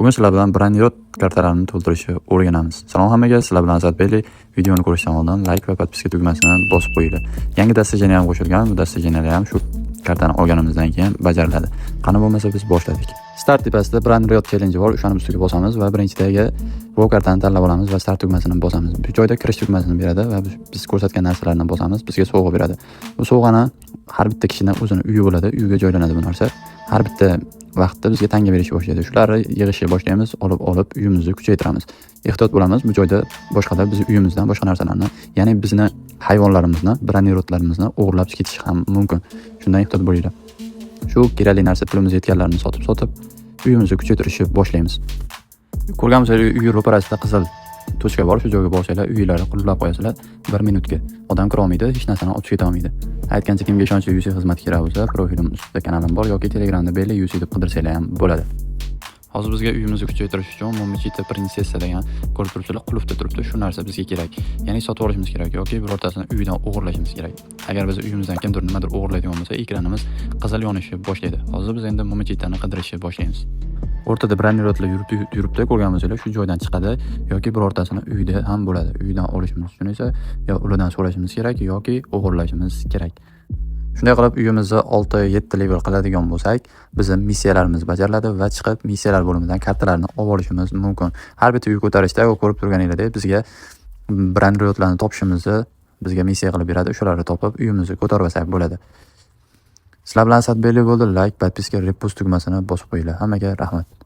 Bugun sizlar bilan Brandroid kartalarini to'ldirishni o'rganamiz. Salom hammaga, sizlar bilan Azatbeyli. Videoni ko'rishdan oldin like va podpiska tugmasini bosib qo'yinglar. Yangi dastajeniya ham qo'shilgan, bu dastajeniyalar ham shu kartani olganimizdan keyin bajariladi. Qani bo'lmasa biz boshladik. Start tepasida Brandroid challenge bor, o'shani ustiga bosamiz va birinchidagi bu kartani tanlab olamiz va start tugmasini bosamiz. Bu joyda kirish tugmasini beradi va biz ko'rsatgan narsalarni bosamiz, bizga sovg'a beradi. Bu sovg'ani har bitta kishining o'zini uyi bo'ladi, uyga joylanadi bu narsa. Har bitta vaqtda bizga tanga berishni boshlaydi. Shularni yig'ishni boshlaymiz, olib uyimizni kuchaytiramiz. Ehtiyot bo'lamiz, bu joyda boshqalar biz uyimizdan boshqa narsalarni, ya'ni bizni hayvonlarimizni, brandroidlarimizni o'g'irlab ketishi ham mumkin. Shundan ehtiyot bo'linglar. Shu kerakli narsa pulimiz yetganlarini sotib uyimizni kuchaytirishni boshlaymiz. Ko'rganimizda uy ro'parasida qizil tochka bor, shu joyga borsanglar uylarni qulflab qo'yasizlar 1 minutga. Odam kira olmaydi, hech narsani olib keta olmaydi. Aytgancha kimga ishonchli UC xizmati kerak bo'lsa, profilim ustida kanalim bor yoki Telegramda belli UC deb qidirsanglar ham bo'ladi. Hozir bizga uyimizni kuchaytirish uchun Momchita prinsessa degan ko'rib turibsizlar, qulfda turibdi. Shu narsa bizga kerak. Ya'ni sotib olishimiz kerak yoki birortasini uydan o'g'irlashimiz kerak. Agar biz uyimizdan kimdir nimadir o'g'irlaydigan bo'lsa, ekranimiz qizil yonishni boshlaydi. Hozir biz endi Momchitani qidirishni boshlaymiz. O'rtada brandroidlar yuribdi, ko'rganimizda shu joydan chiqadi yoki birortasini uyda ham bo'ladi. Uydan olishimiz uchun esa yo ulardan so'rashimiz kerak yoki o'g'irlashimiz kerak. Shunday qilib uyimizni 6-7 level qiladigan bo'lsak, bizning missiyalarimiz bajariladi va chiqib missiyalar bo'limidan kartalarni olib olishimiz mumkin. Har bitta uy ko'tarishda ko'rib turganingizdek bizga brandroidlarni topishimizni bizga missiya qilib beradi. Shularni topib uyimizni ko'tarib olsak bo'ladi. Sizlar bilan Azatbeyli bo'ldi. Like, podpiska, repost tugmasini bosib qo'yinglar. Hammaga rahmat.